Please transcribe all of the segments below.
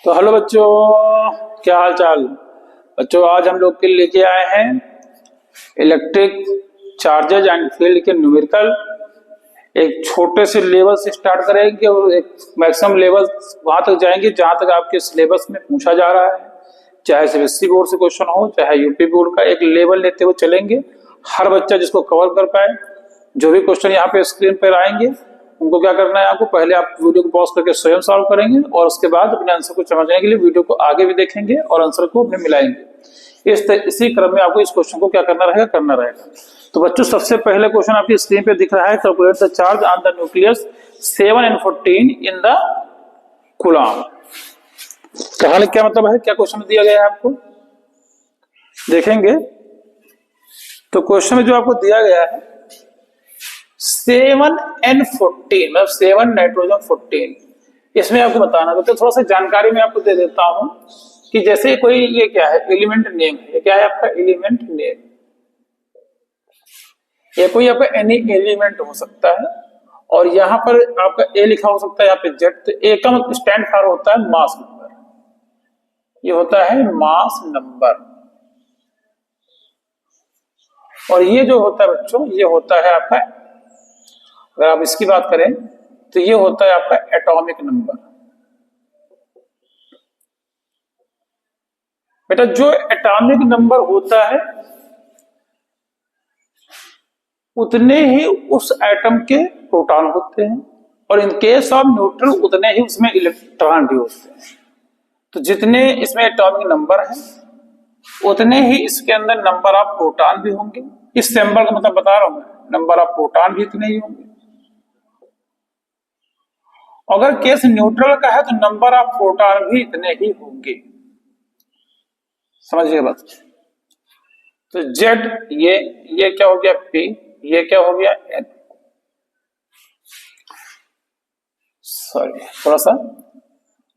तो हेलो बच्चों, क्या हाल चाल। बच्चों आज हम लोग के लेके आए हैं इलेक्ट्रिक चार्जेज एंड फील्ड के न्यूमेरिकल। एक छोटे से लेवल से स्टार्ट करेंगे और एक मैक्सिमम लेवल वहां तक जाएंगे जहां तक आपके सिलेबस में पूछा जा रहा है, चाहे सीबीएसई बोर्ड से क्वेश्चन हो चाहे यूपी बोर्ड का। एक लेवल लेते हुए चलेंगे, हर बच्चा जिसको कवर कर पाए। जो भी क्वेश्चन यहाँ पे स्क्रीन पर आएंगे उनको क्या करना है, आपको पहले आप वीडियो को पॉज करके स्वयं सॉल्व करेंगे और उसके बाद अपने आंसर को समझने के लिए वीडियो को आगे भी देखेंगे और आंसर को अपने मिलाएंगे। इसी क्रम में आपको इस क्वेश्चन को क्या करना रहेगा। तो बच्चों सबसे पहले क्वेश्चन आपकी स्क्रीन पे दिख रहा है, calculate the charge on the nucleus 7n14 in the coulomb. कहानी क्या मतलब है, क्या क्वेश्चन दिया गया है आपको देखेंगे। तो क्वेश्चन में जो आपको दिया गया है 7n14 मतलब 7 नाइट्रोजन 14, इसमें आपको बताना। तो थोड़ा सा जानकारी मैं आपको दे देता हूं कि जैसे कोई ये क्या है, एलिमेंट नेम है। क्या है आपका एलिमेंट नेम, ये कोई आपका एनी एलिमेंट हो सकता है और यहां पर आपका ए लिखा हो सकता है, यहाँ पे जेड। तो ए का मतलब स्टैंड फॉर होता है मास नंबर, ये होता है मास नंबर। और ये जो होता है बच्चों, ये होता है आपका, अगर आप इसकी बात करें तो ये होता है आपका एटॉमिक नंबर। बेटा जो एटॉमिक नंबर होता है उतने ही उस एटम के प्रोटॉन होते हैं और इन केस ऑफ न्यूट्रल उतने ही उसमें इलेक्ट्रॉन भी होते हैं। तो जितने इसमें एटॉमिक नंबर है उतने ही इसके अंदर नंबर ऑफ प्रोटॉन भी होंगे। इस सिंबल का मतलब बता रहा हूं, नंबर ऑफ प्रोटॉन भी इतने ही होंगे। अगर केस न्यूट्रल का है तो नंबर ऑफ प्रोटॉन भी इतने ही होंगे। समझिए बात। तो जेड ये क्या हो गया पी, ये क्या हो गया एन। सॉरी थोड़ा सा,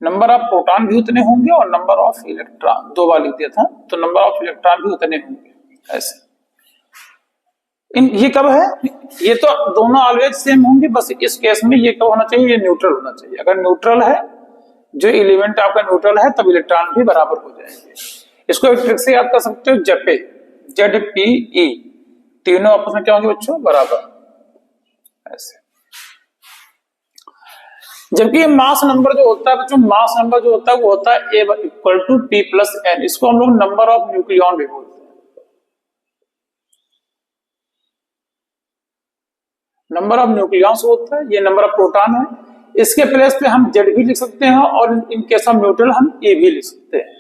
नंबर ऑफ प्रोटॉन भी उतने होंगे और नंबर ऑफ इलेक्ट्रॉन, दो बार लिख दिया था, तो नंबर ऑफ इलेक्ट्रॉन भी उतने होंगे ऐसे। ये कब है, ये तो दोनों ऑलवेज सेम होंगे, बस इस केस में ये कब होना चाहिए, ये न्यूट्रल होना चाहिए। अगर न्यूट्रल है, जो एलिमेंट आपका न्यूट्रल है, तब इलेक्ट्रॉन भी बराबर हो जाएंगे। इसको एक ट्रिक से याद कर सकते हो, जपे जेड पी ई तीनों आपस में क्या होंगे बच्चों, बराबर ऐसे। जबकि मास नंबर जो होता है बच्चों, मास नंबर जो होता है वो होता है A equal to P plus N. इसको हम लोग नंबर ऑफ न्यूक्लियॉन भी बोलते हैं। नंबर ऑफ न्यूक्लियॉन्स होता है, ये नंबर ऑफ प्रोटॉन है। इसके प्लेस पे हम जेड भी लिख सकते हैं और इन केस ऑफ न्यूट्रल हम ए भी लिख सकते हैं।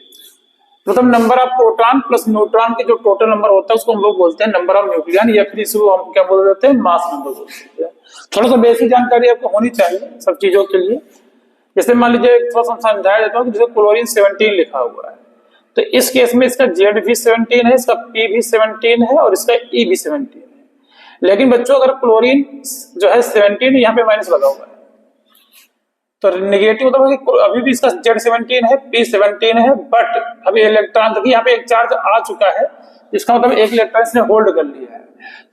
मतलब number of proton plus neutron के जो टोटल नंबर होता है उसको हम लोग बोलते हैं नंबर ऑफ न्यूक्लियन, या फिर इसको हम क्या बोल देते हैं, मास नंबर बोलते हैं। थोड़ा सा बेसिक जानकारी आपको होनी चाहिए सब चीजों के लिए। जैसे मान लीजिए थोड़ा सा समझाया देता हूँ कि जैसे क्लोरीन 17 लिखा हुआ है, तो इस केस में इसका जेड भी 17 है, इसका पी भी 17 है और इसका ई भी 17 है। लेकिन बच्चों अगर क्लोरीन जो है 17, यहाँ पे माइनस लगा हुआ है तो नेगेटिव मतलब कि अभी भी इसका जेड 17 है, पी 17 है, बट अभी इलेक्ट्रॉन देखिए यहाँ पे एक चार्ज आ चुका है, इसका मतलब एक इलेक्ट्रॉन इसने होल्ड कर लिया है।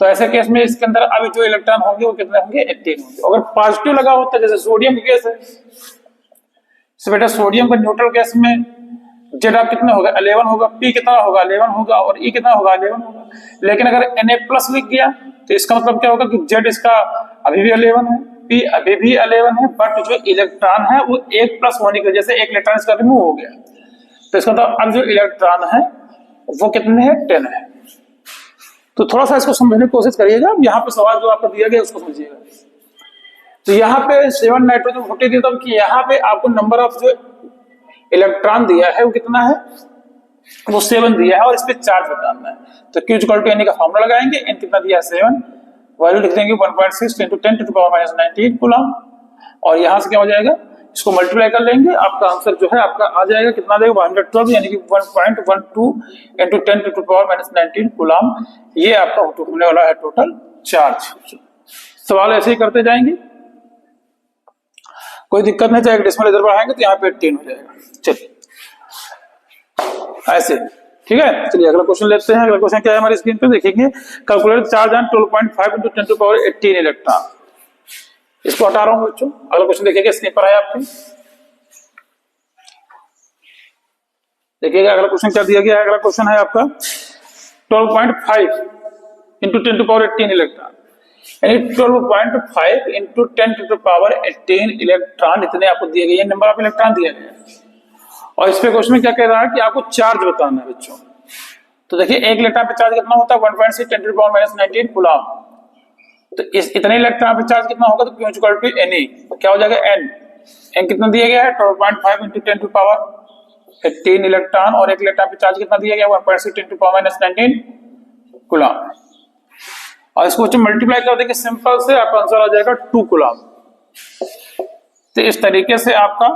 तो ऐसे केस में इसके अंदर अभी जो इलेक्ट्रॉन होंगे वो कितने होंगे, 18 होंगे। अगर पॉजिटिव लगा होता है, जैसे सोडियम गैस है, तो बेटा सोडियम का न्यूट्रल गैस में जेड आप कितना होगा, 11 होगा, पी कितना होगा, 11 होगा और ई कितना होगा, 11 होगा। लेकिन अगर Na+ लिख गया तो इसका मतलब क्या होगा कि जेड इसका अभी भी 11 है, पी अभी भी 11 है, बट जो इलेक्ट्रॉन है वो 1+ होने की वजह से एक इलेक्ट्रॉन इसका रिमूव हो गया। तो इसका मतलब अब जो इलेक्ट्रॉन है वो कितने हैं, 10 है। तो थोड़ा सा इसको समझने की कोशिश करिएगा। यहाँ पे सवाल जो आपको दिया गया उसको समझिएगा। तो यहाँ पे 7 नाइट्रोजन 40 दिया था कि यहाँ पे आपको नंबर ऑफ जो इलेक्ट्रॉन दिया है वो कितना है, वो 7 दिया है और इस पे चार्ज बताना है। तो Q = N का फॉर्मूला लगाएंगे, N कितना दिया है 7, वैल्यू लिख देंगे 1.6 × 10⁻⁻19 कूलम। और यहां से क्या हो जाएगा, इसको मल्टीप्लाई कर लेंगे, आपका आंसर जो है आपका आ जाएगा कितना देगा, 112 यानी कि 1.12 × 10⁻⁻19 कूलम। ये आपका होने वाला है टोटल चार्ज। सवाल ऐसे ही करते जाएंगे, कोई दिक्कत नहीं। चाहे डेसिमल इधर बढ़ाएंगे तो यहाँ पे 18 हो जाएगा। चलिए ऐसे, ठीक है। चलिए अगला क्वेश्चन लेते हैं। अगला क्वेश्चन क्या है हमारी स्क्रीन पे देखेंगे, कैलकुलेट चार्ज ऑन 12.5 × 10⁻18 इलेक्ट्रॉन। इसको हटा रहा हूं बच्चों, अगला क्वेश्चन देखिएगा, स्क्रीन पर है आपके। देखिएगा अगला क्वेश्चन क्या दिया गया है। अगला क्वेश्चन है आपका 12.5 इंटू 10 टू पावर 18 इलेक्ट्रॉन, यानी 12.5 इंटू 10 टू पावर 18 इलेक्ट्रॉन इतने आपको दिए गए, नंबर ऑफ इलेक्ट्रॉन दिया गया है। और इस पे क्वेश्चन में क्या कह रहा है कि आपको चार्ज बताना है बच्चों। तो देखिए एक इलेक्ट्रॉन पे चार्ज कितना होता है 1.6 10 टू पावर -19 कूलम। तो इस इतने इलेक्ट्रॉन पे चार्ज कितना होगा, तो Q इक्वल टू Na, तो क्या हो जाएगा n कितना दिया गया है 12.5 इंटू 10 टू पावर 18 इलेक्ट्रॉन, और एक इलेक्ट्रॉन पे चार्ज कितना दिया गया 1.6 10 टू पावर -19 कूलम। और इसको बच्चों मल्टीप्लाई कर देंगे सिंपल से, आपका आंसर आ जाएगा 2 कूलम। तो इस तरीके से आपका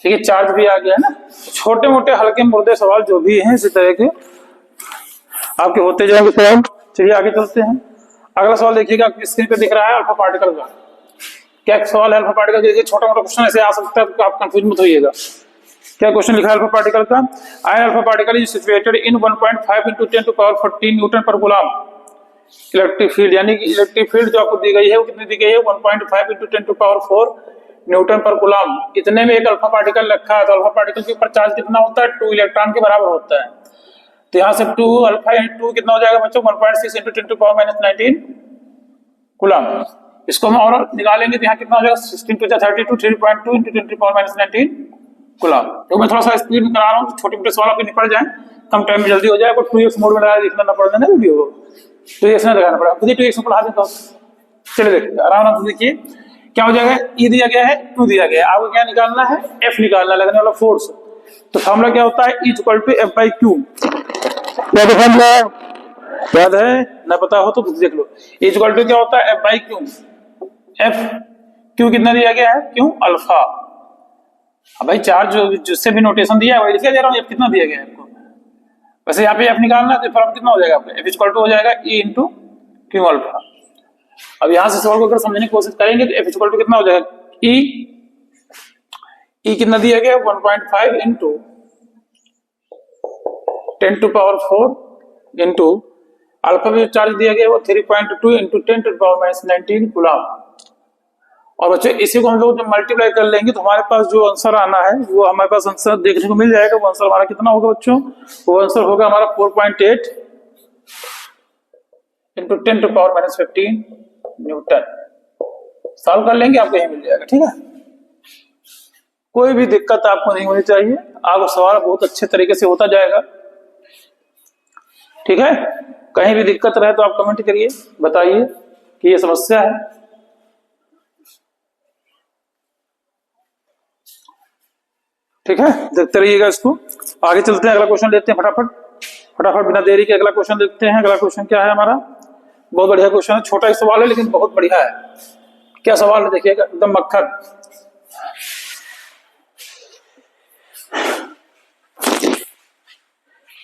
देखिए चार्ज भी आ गया है ना। छोटे मोटे हल्के मुर्दे सवाल जो भी हैं इसी तरह के आपके होते जाएंगे सवाल। चलिए आगे चलते हैं। अगला सवाल देखिएगा स्क्रीन पे दिख रहा है अल्फा पार्टिकल का। क्या सवाल है अल्फा पार्टिकल? देखिए छोटा मोटा क्वेश्चन ऐसे आ सकता है तो आप कंफ्यूज मत होइएगा। क्या क्वेश्चन लिखा है अल्फा पार्टिकल का? An alpha particle is situated in 1.5 into 10 to power 14 newton पर कूलम इलेक्ट्रिक फील्ड, यानी कि इलेक्ट्रिक फील्ड जो आपको दी गई है वो कितनी दी गई है 1.5 इंटू 10 टू पावर 4 न्यूटन पर कूलम। इतने में एक अल्फा पार्टिकल रखा है, तो अल्फा पार्टिकल के ऊपर चार्ज कितना होता है 2 इलेक्ट्रॉन के बराबर होता है। तो यहाँ से 2 अल्फा इंटू 2 कितना हो जाएगा बच्चों 1.6 इंटू 10 टू पावर -19 कूलम। इसको हम और निकालेंगे तो यहाँ कितना हो जाएगा 16 to 32 3.2 into 10 to power -19 coulomb. तो मैं थोड़ा सा स्पीड में करा रहा हूँ, छोटे मोटे सवाल आपके निपट जाए, कम टाइम में जल्दी हो जाए। 2x मोड में लगा देखना ना पड़ेगा ना वीडियो को, 2x में लगाना पड़ेगा, खुद ही 2x में पढ़ा देता हूँ। चलिए देखिए आराम से देखिए क्या हो जाएगा। E दिया गया है 2 दिया गया है, आपको क्या निकालना है F निकालना है, लगने वाला फोर्स। तो फॉर्मूला क्या होता है E equal to F by Q। क्या फॉर्मूला याद है ना? पता हो तो देख लो। E इक्वल टू क्या होता है F by Q। F Q कितना दिया गया है Q अल्फा। अब भाई चार्ज जिससे भी नोटेशन दिया है वही लिखा जा रहा हूँ। F कितना दिया गया है आपको, वैसे यहाँ पे F निकालना है तो फॉर्मूला कितना हो जाएगा आपका F इक्वल टू हो जाएगा E इंटू Q अल्फा। अब यहां से सवाल को अगर समझने की कोशिश करेंगे तो F इक्वल टू कितना हो जाएगा E कितना दिया गया 1.5 into 10 to power 4 into alpha में चार्ज दिया गया वो 3.2 इंटू 10 टू पावर -19 कूलम। और बच्चों इसी को हम लोग जब मल्टीप्लाई कर लेंगे तो हमारे पास जो आंसर आना है वो हमारे पास आंसर देखने को मिल जाएगा। वो आंसर हमारा कितना होगा बच्चों? वो आंसर होगा हमारा 4.8 into 10 to power -15 newton. Solve कर लेंगे आपको यही मिल जाएगा। ठीक है, कोई भी दिक्कत आपको नहीं होनी चाहिए, आपको सवाल बहुत अच्छे तरीके से होता जाएगा। ठीक है, कहीं भी दिक्कत रहे तो आप कमेंट करिए, बताइए कि ये समस्या है। ठीक है, देखते रहिएगा इसको। आगे चलते हैं, अगला क्वेश्चन लेते हैं फटाफट बिना देरी के अगला क्वेश्चन देखते हैं। अगला क्वेश्चन क्या है हमारा? बहुत बढ़िया क्वेश्चन है, छोटा ही सवाल है लेकिन बहुत बढ़िया है। क्या सवाल है देखिएगा, एकदम मक्खन।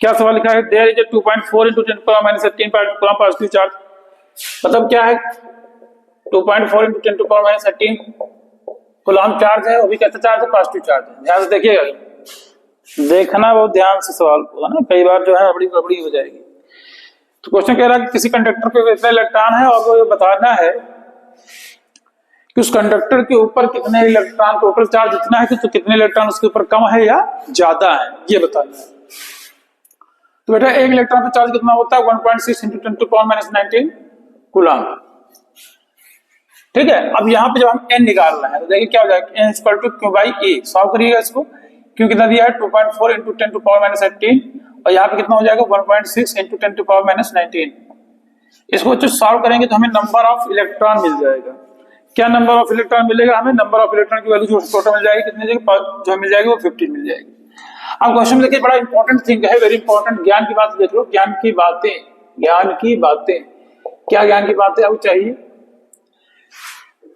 क्या सवाल लिखा है? There is a 2.4 into 10 to power -18 coulomb positive charge. मतलब क्या है 2.4 into 10 to power -18 coulomb charge है, वो भी कैसा चार्ज है? पॉजिटिव चार्ज है। ध्यान से देखिएगा, देखना बहुत ध्यान से सवाल को है ना, कई बार जो है बड़ी गड़बड़ी हो जाएगी। तो क्वेश्चन कह रहा है कि किसी कंडक्टर पे कितने इलेक्ट्रॉन है और वो ये बताना है कि उस कंडक्टर के ऊपर कितने इलेक्ट्रॉन, टोटल चार्ज इतना है कि तो कितने इलेक्ट्रॉन उसके ऊपर कम है या ज्यादा है, ये बताना है। तो बेटा एक इलेक्ट्रॉन पे चार्ज कितना होता है 1.6 इंटू 10 टू पावर -19 कूलम। ठीक है, अब यहाँ पे जब हम n निकालना है तो देखिए क्या हो जाएगा n equal to Q by A। Solve करिएगा इसको। Q कितना दिया है 2.4 इंटू 10 टू पावर -18 और यहाँ पे कितना हो जाएगा 1.6 इंटू 10 टू पावर -19। इसको बच्चों सॉल्व करेंगे तो हमें नंबर ऑफ इलेक्ट्रॉन मिल जाएगा। क्या नंबर ऑफ इलेक्ट्रॉन मिलेगा हमें? नंबर ऑफ इलेक्ट्रॉन की वैल्यू जो टोटल मिल जाएगी कितनी जो मिल जाएगी वो 15 मिल जाएगी। अब क्वेश्चन देखिए बड़ा इंपॉर्टेंट थिंग है, वेरी इंपॉर्टेंट। ज्ञान की बात देख लो, ज्ञान की बातें। क्या ज्ञान की बातें आपको चाहिए?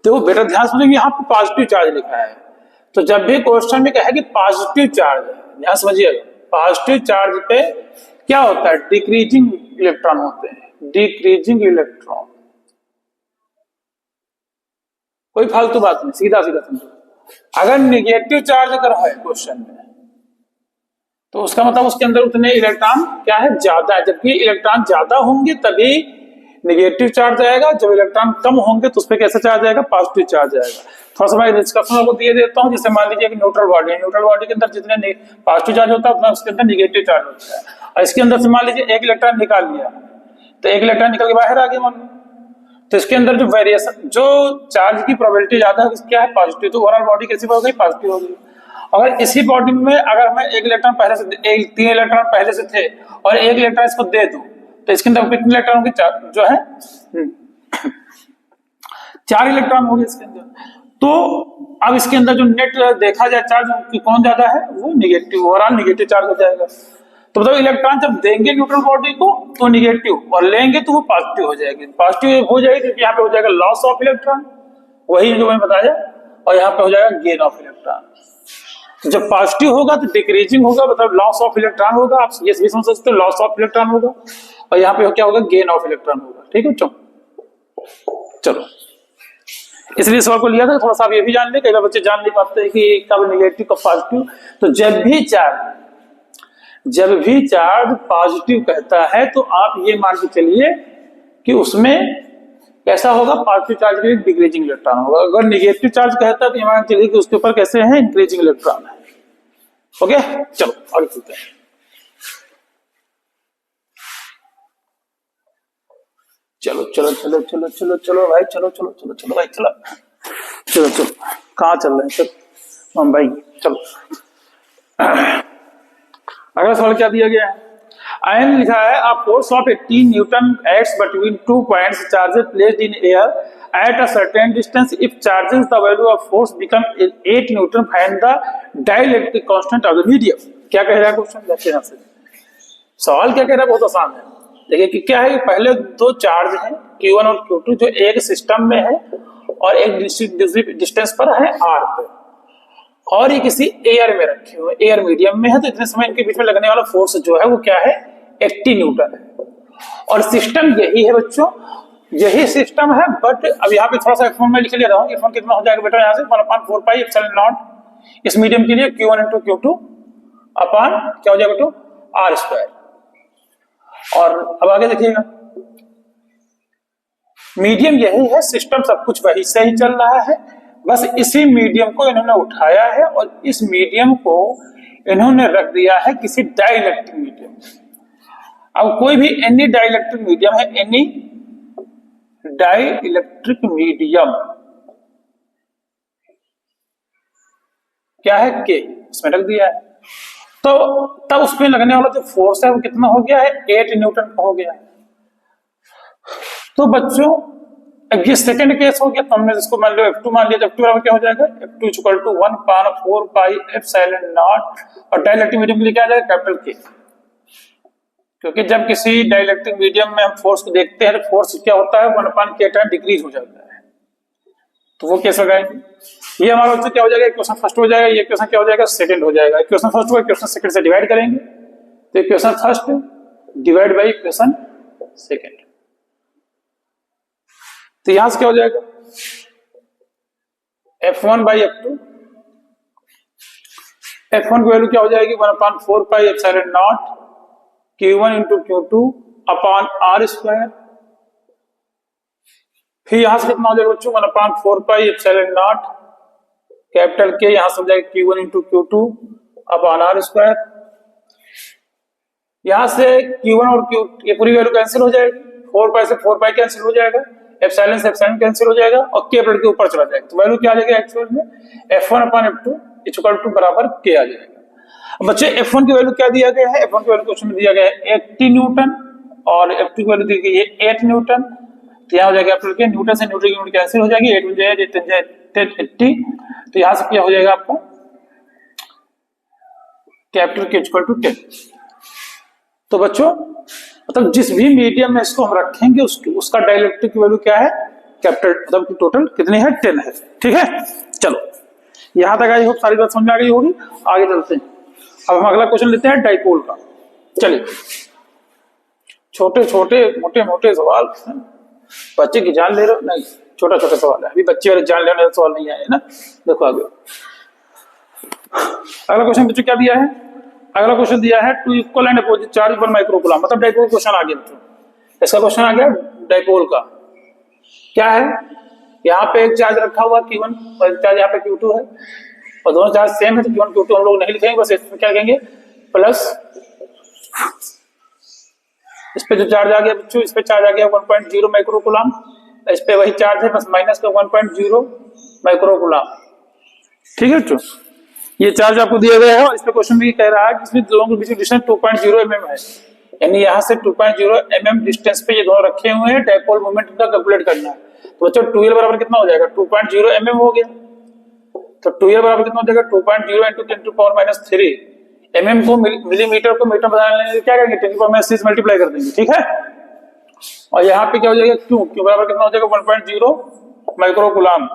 तो बेटा ध्यान सुनिए, यहाँ पे पॉजिटिव चार्ज लिखा है, तो जब भी क्वेश्चन में कहे कि पॉजिटिव चार्ज है, ध्यान समझिएगा, पॉजिटिव चार्ज पे क्या होता है? डिक्रीजिंग इलेक्ट्रॉन होते हैं, डिक्रीजिंग इलेक्ट्रॉन। कोई फालतू बात नहीं, सीधा समझो। अगर निगेटिव चार्ज अगर है क्वेश्चन में तो उसका मतलब उसके अंदर उतने इलेक्ट्रॉन क्या है? ज्यादा है। जबकि इलेक्ट्रॉन ज्यादा होंगे तभी निगेटिव चार्ज आएगा, जब इलेक्ट्रॉन कम होंगे तो उस पर कैसा चार्ज आएगा, पॉजिटिव चार्ज आएगा। थोड़ा सा मैं डिस्कशन आपको दिए देता हूँ। जैसे मान लीजिए कि न्यूट्रल बॉडी है, न्यूट्रल बॉडी के अंदर जितने पॉजिटिव चार्ज होता है उतना उसके अंदर निगेटिव चार्ज होता है। और इसके अंदर से मान लीजिए एक इलेक्ट्रॉन निकाल लिया, तो एक इलेक्ट्रॉन निकल के बाहर आ गया मान लो, तो इसके अंदर जो वेरिएशन, जो चार्ज की प्रोबेबिलिटी ज्यादा है क्या है, पॉजिटिव। तो ओवरऑल बॉडी कैसी हो गई, पॉजिटिव हो गई। अगर इसी बॉडी में अगर मैं एक इलेक्ट्रॉन पहले से, 3 इलेक्ट्रॉन पहले से थे और एक इलेक्ट्रॉन इसको दे दूं, तो इसके अंदर कितने इलेक्ट्रॉन होंगे, जो है 4 इलेक्ट्रॉन होंगे इसके अंदर। तो अब इसके अंदर जो नेट देखा जाए चार्ज कि कौन ज्यादा है, वो निगेटिव, ओवरऑल निगेटिव चार्ज हो जाएगा। तो मतलब इलेक्ट्रॉन जब देंगे न्यूट्रल बॉडी को तो निगेटिव, और लेंगे तो वो पॉजिटिव हो जाएगी। पॉजिटिव हो जाएगी क्योंकि यहाँ पे हो जाएगा लॉस ऑफ इलेक्ट्रॉन, वही जो मैंने बताया, और यहाँ पे हो जाएगा गेन ऑफ इलेक्ट्रॉन। जब पॉजिटिव होगा तो डिक्रीजिंग होगा, मतलब लॉस ऑफ इलेक्ट्रॉन होगा, आप ये भी समझ सकते हो, लॉस ऑफ इलेक्ट्रॉन होगा, और यहाँ पे क्या होगा, गेन ऑफ इलेक्ट्रॉन होगा। ठीक है बच्चों, चलो इसलिए सवाल को लिया था। थोड़ा सा आप ये भी जान ले, कई बार बच्चे जान नहीं पाते हैं कि कब निगेटिव कब पॉजिटिव। तो जब भी चार्ज पॉजिटिव कहता है तो आप ये मान के चलिए कि उसमें कैसा होगा, पॉजिटिव चार्ज के लिए डिक्रीजिंग इलेक्ट्रॉन होगा। अगर निगेटिव चार्ज कहता है तो ये मान के चलिए कि उसके ऊपर कैसे है, इंक्रीजिंग इलेक्ट्रॉन है। ओके, चलो आगे चलते हैं। चलो चलो चलो चलो चलो चलो भाई, चलो चलो चलो चलो भाई, चलो चलो चलो, कहाँ चल रहे हैं, चलो भाई चलो। अगला सवाल क्या दिया गया है, आयन लिखा है, a force of 18 Newton acts between 2 points charges placed in air at a certain distance. If charges, the value of force become 8 Newton. Find the dielectric constant of the medium. क्या कह रहा है question, देखिए यहाँ से सवाल क्या कह रहा है, बहुत आसान है। देखिए कि क्या है, पहले 2 चार्ज हैं Q1 और Q2 जो एक सिस्टम में है और एक डिस्टेंस पर है r पे, और ये किसी एयर में रखे हुए, एयर मीडियम में है, तो इतने समय इनके बीच में लगने वाला फोर्स जो है वो क्या है, 80 न्यूटन है। और सिस्टम यही है बच्चों, यही सिस्टम है, बट अब यहाँ पे थोड़ा सा F1 में लिख ले रहा हूँ। F1 कितना हो जाएगा बेटा, यहाँ से 1/4 पाई एप्सिलॉन नॉट इस मीडियम के लिए Q1 इंटू Q2 अपान क्या हो जाएगा बेटो, R स्क्वायर। और अब आगे देखिएगा, मीडियम यही है, सिस्टम सब कुछ वही से ही चल रहा है, बस इसी मीडियम को इन्होंने उठाया है और इस मीडियम को इन्होंने रख दिया है किसी डाइलेक्ट्रिक मीडियम। अब कोई भी एनी डाइलेक्ट्रिक मीडियम है, एनी डाइलेक्ट्रिक मीडियम क्या है, के, इसमें रख दिया है। तो तब उसमें लगने वाला जो फोर्स है वो कितना हो गया है, 8 न्यूटन का हो गया है। तो बच्चों अब ये सेकंड केस हो गया, तो हमने इसको मान लो F2 मान लिया, F2 बराबर क्या हो जाएगा, F2 equal to 1/4 pi epsilon nought, और डाइलेक्ट्रिक मीडियम के लिए क्या आ जाएगा, कैपिटल के। क्योंकि जब किसी डाइलेक्ट्रिक मीडियम में हम फोर्स को देखते हैं तो फोर्स क्या होता है, 1/k टाइम डिक्रीज हो जाता है, तो वो कैसे लगाएंगे। ये हमारा उत्तर क्या हो जाएगा, इक्वेशन फर्स्ट हो जाएगा, ये इक्वेशन क्या हो जाएगा, सेकंड हो जाएगा। इक्वेशन फर्स्ट हुआ, इक्वेशन सेकंड से डिवाइड करेंगे, तो equation first divide by equation second, तो यहां से क्या हो जाएगा, F1 बाई F2, F1 की वैल्यू क्या हो जाएगी, 1/4 pi epsilon not Q1 into Q2 upon R square. फिर यहां से कितना हो जाएगा बच्चों, 1/4 पाई एप्सिलॉन नॉट कैपिटल के, यहां से हो जाएगा Q1 इंटू Q2 अपान R स्क्वायर। यहां से Q1 और Q, ये पूरी वैल्यू कैंसिल हो जाएगी, 4 पाई से 4 पाई कैंसिल हो जाएगा, एप्सिलॉन से एप्सिलॉन कैंसिल हो जाएगा, और के प्लस के ऊपर चला जाएगा, तो वैल्यू क्या आ जाएगा एक्चुअल में, F1 upon F2 equal to बराबर के आ जाएगा। बच्चे F1 की वैल्यू क्या दिया गया है, F1 की वैल्यू क्वेश्चन में दिया गया है 80 न्यूटन, और F2 की वैल्यू दी गई है 8 न्यूटन। तो यहाँ हो जाएगा आपको के न्यूटन से न्यूटन की यूनिट कैंसिल हो जाएगी, 8 मिल जाएगा 80, तो यहाँ से क्या हो जाएगा आपको, कैपिटल के इक्वल टू 10। तो बच्चों मतलब जिस भी मीडियम में इसको हम रखेंगे उसका डाइलेक्ट्रिक की वैल्यू क्या है, कैपिटल, मतलब टोटल कितनी है, 10 है। ठीक है, चलो यहां तक आई होप सारी बात समझ में आ गई होगी। आगे चलते हैं, अब हम अगला क्वेश्चन लेते हैं डाइपोल का। चलिए, छोटे छोटे मोटे मोटे सवाल, बच्चे की जान ले रहे हो, नहीं छोटा छोटा सवाल है, अभी बच्चे वाले जान लेने सवाल नहीं आए ना। देखो आगे अगला क्वेश्चन बच्चों क्या दिया है, अगला क्वेश्चन दिया है 2 equal and opposite charge 1 microcoulomb, मतलब डाइपोल क्वेश्चन आ गया बच्चों। इसका क्वेश्चन आ गया डाइपोल का क्या है, यहाँ पे एक चार्ज रखा हुआ Q1 और एक चार्ज यहाँ पे Q2 है और दोनों चार्ज सेम है, तो Q1 Q2 हम लोग नहीं लिखेंगे, बस इसमें क्या कहेंगे प्लस, इस पे जो चार्ज आ गया बच्चों, इस पे चार्ज आ गया 1.0 माइक्रोकूलम, इस पे वही चार्ज है बस माइनस का 1.0 माइक्रोकूलम। ठीक है बच्चों, ये चार्ज आपको दिया गया है और इस पे क्वेश्चन भी कह रहा है कि इसमें दोनों के बीच में डिस्टेंस 2.0 mm है, यानी यहाँ से 2.0 mm डिस्टेंस पे ये दोनों रखे हुए हैं, डाइपोल मोमेंट इनका कैलकुलेट करना है। तो बच्चों 2L बराबर कितना हो जाएगा, 2.0 mm हो गया, तो 2L बराबर कितना हो जाएगा 2.0 × 10⁻³ mm को मिलीमीटर को मीटर बदलने के क्या करेंगे 10⁻6 मल्टीप्लाई कर देंगे। ठीक है, और यहाँ पे क्या हो जाएगा Q बराबर कितना हो जाएगा 1.0 माइक्रोकूलम,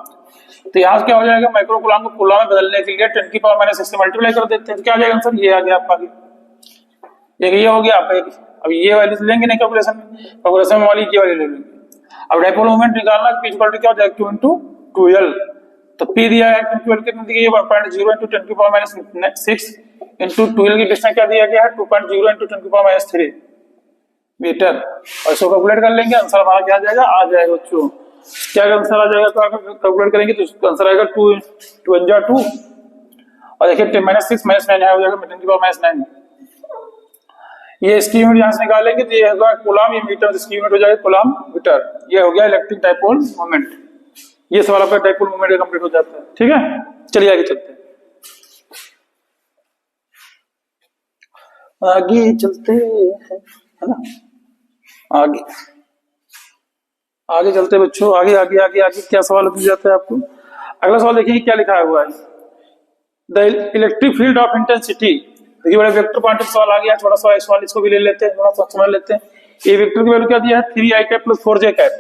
तो यहाँ से क्या हो जाएगा माइक्रोकूलम को कूलम में बदलने के लिए 10⁻6 से मल्टीप्लाई कर देते हैं, तो क्या आ जाएगा आंसर, ये आ गया आपका आगे, एक ये हो गया आपका एक। अब ये वाली लेंगे नहीं कैलकुलेशन में वाली ये वाली ले लेंगे। अब डाइपोल मोमेंट निकालना, P इक्वल टू क्या हो जाएगा Q × 2L, तो P दिया है Q कितनी दी गई है 1.0 × 10⁻6 इंटू 2L की डिस्टेंस क्या दिया गया है 2.0 × 10⁻³ मीटर, और इसको कैलकुलेट कर लेंगे, आंसर हमारा क्या आ जाएगा, आ जाएगा बच्चों क्या आंसर आ जाएगा, तो कैलकुलेट करेंगे तो आंसर आएगा 2 × 2 और देखिए 10⁻6 - 9 है, हो जाएगा 10⁻9। ये इसकी यूनिट यहाँ से निकालेंगे तो ये होगा कूलम, ये मीटर, इसकी यूनिट हो जाएगा कूलम मीटर। ये हो गया इलेक्ट्रिक डाइपोल मोमेंट। ये सवाल आपका डाइपोल मोमेंट कंप्लीट हो जाता है। ठीक है, चलिए आगे चलते हैं, आगे चलते हैं, है ना, आगे आगे चलते बच्चों, आगे आगे आगे आगे क्या सवाल पूछ जाता है आपको। अगला सवाल देखिए क्या लिखा हुआ है, the electric field of intensity. देखिए बड़ा वेक्टर क्वांटिटी सवाल आ गया, थोड़ा सा सवाल इसको भी ले लेते हैं, थोड़ा सा समझ लेते हैं। ये वेक्टर की वैल्यू क्या दिया है 3i cap plus 4j cap,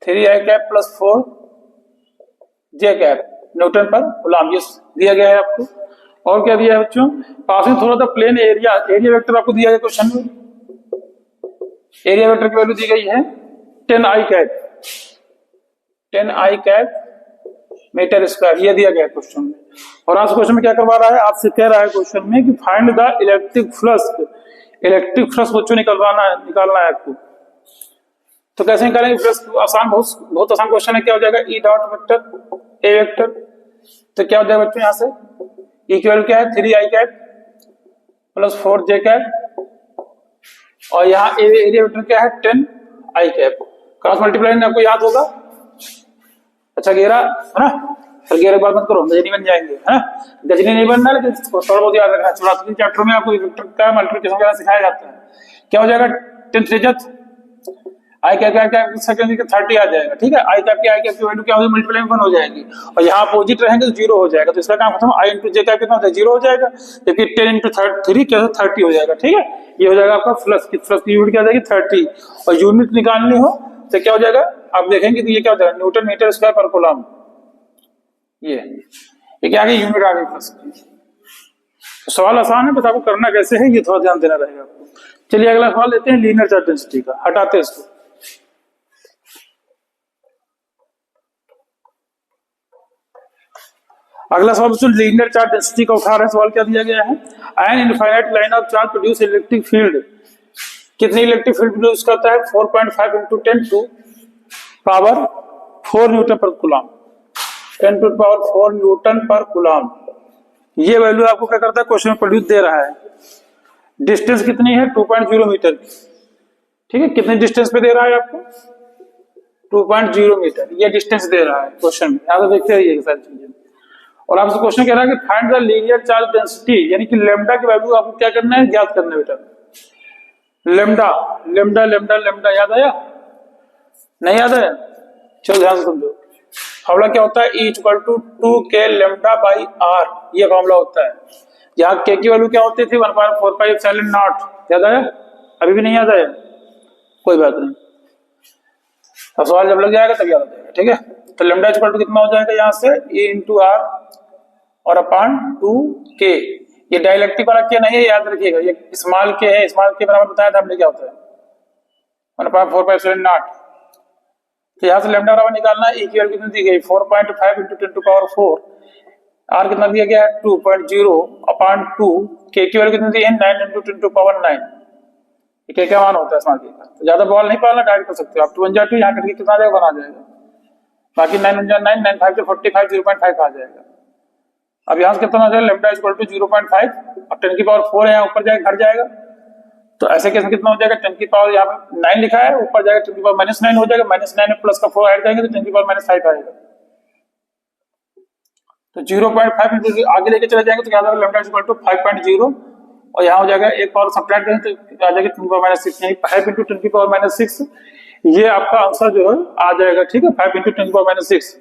3i cap plus 4j cap Newton पर कूलम, ये दिया गया है आपको। और क्या दिया है बच्चों, पासिंग थोड़ा सा प्लेन एरिया, एरिया वेक्टर आपको दिया गया क्वेश्चन में, एरिया वेक्टर की वैल्यू दी गई है 10i cap, 10i cap metre square, ये दिया गया क्वेश्चन में। और आज क्वेश्चन में क्या करवा रहा है, आपसे कह रहा है क्वेश्चन में कि find the electric flux, electric flux बच्चों निकालना है आपको। तो कैसे निकालेंगे फ्लक्स, आसान, बहुत आसान क्वेश्चन है। क्या हो जाएगा E dot vector A vector, तो क्या हो जाएगा बच्चों यहाँ से इक्वल क्या है 3i cap plus 4j cap, और यहाँ एरिया वेक्टर क्या है 10i कैप, क्रॉस मल्टीप्लाई आपको याद होगा। अच्छा घेरा है ना, फिर घेरे बात मत करो, गजनी बन जाएंगे, है ना, गजनी नहीं बनना, लेकिन थोड़ा बहुत याद रखना। चौरासी चैप्टर में आपको वेक्टर का मल्टीप्लिकेशन वगैरह सिखाया जाता है। क्या हो जाएगा 10 त्रिज्यत आई कैप सेकंड के 30 आ जाएगा। ठीक है, आई कैप की वैल्यू क्या होगी मल्टीप्लाई में 1 हो जाएगी, और यहाँ अपोजिट रहेंगे तो 0 हो जाएगा, तो इसका काम खत्म। आई इंटू जे कैप कितना होता है 0 हो जाएगा, जबकि 10 × 3 क्या 30 हो जाएगा। ठीक है, ये हो जाएगा आपका फ्लक्स की यूनिट क्या हो जाएगी 30, और यूनिट निकालनी हो तो क्या हो जाएगा आप देखेंगे तो ये क्या हो जाएगा न्यूटन मीटर स्क्वायर पर कूलम, ये क्या आ गई यूनिट आ गई फ्लक्स की। तो सवाल आसान है, बस आपको करना कैसे है ये थोड़ा ध्यान देना रहेगा आपको। चलिए अगला सवाल लेते हैं लीनियर चार्ज डेंसिटी का, हटाते हैं इसको। अगला सवाल बच्चों लीनियर चार्ज डेंसिटी का उठा रहे हैं। सवाल क्या दिया गया है, an infinite line of charge produce electric field, कितनी इलेक्ट्रिक फील्ड प्रोड्यूस करता है 4.5 × 10⁻⁴ न्यूटन पर कूलम, 10⁻⁴ न्यूटन पर कूलम। ये वैल्यू आपको क्या करता है क्वेश्चन में प्रोड्यूस दे रहा है। डिस्टेंस कितनी है 2.0 मीटर की। ठीक है, कितने डिस्टेंस पे दे रहा है आपको 2.0 मीटर, ये डिस्टेंस दे रहा है क्वेश्चन में, यहाँ तो देखते रहिए सारी चीजें। और आपसे क्वेश्चन कह रहा है कि find the linear charge density, यानी कि लैम्डा की वैल्यू आपको क्या करना है ज्ञात करना है बेटा। लैम्डा लैम्डा लैम्डा लैम्डा याद आया, नहीं याद है, चलो ध्यान से समझो। फॉर्मूला क्या होता है E = 2k λ/r, ये फॉर्मूला होता है। यहाँ k की वैल्यू क्या होती थी 1/4πε0, याद आया, अभी भी नहीं याद आया, कोई बात नहीं, अब सवाल जब लग जाएगा तब याद आ जाएगा। ठीक है, तो लैम्डा = कितना हो जाएगा यहाँ से E × r और अपॉन 2k। ये डाइलेक्ट्रिक वाला क्या नहीं है, याद रखिएगा, ये स्मॉल के है, स्मॉल के बराबर बताया था हमने क्या होता है 1/4πε0। तो यहाँ से लैम्डा बराबर निकालना है, E की वैल्यू कितनी दी गई 4.5 × 10⁴, R कितना दिया गया है 2.0 अपॉन 2, K की वैल्यू कितनी दी है 9 × 10⁻9, क्या क्या मान होता है स्मॉल के का। तो ज्यादा बॉल नहीं पालना, डायरेक्ट कर सकते हो आप। 2 1 2 यहाँ करके कितना आ जाएगा, 1 आ जाएगा। बाकी 9 1 9 9 5 45 0.5 आ जाएगा। अब यहाँ से कितना आ जाएगा, लेमडा इक्वल टू 0.5 और 10 की पावर 4 है, यहाँ ऊपर जाएगा, घट जाएगा। तो ऐसे केस में कितना हो जाएगा, 10 की पावर यहाँ पे 9 लिखा है, ऊपर जाएगा 10 की पावर -9 हो जाएगा। -9 में प्लस का 4 ऐड जाएंगे तो 10 की पावर -5 आएगा। तो 0.5 आगे लेके चले जाएंगे तो क्या जाएगा, लेमडा इक्वल टू 5.0 और यहाँ हो जाएगा एक पावर सब्ट्रैक्ट करें तो आ जाएगा 10 की पावर -6, यानी 5 × 10 की पावर -6। ये आपका आंसर जो है आ जाएगा, ठीक है, 5 × 10 की पावर -6।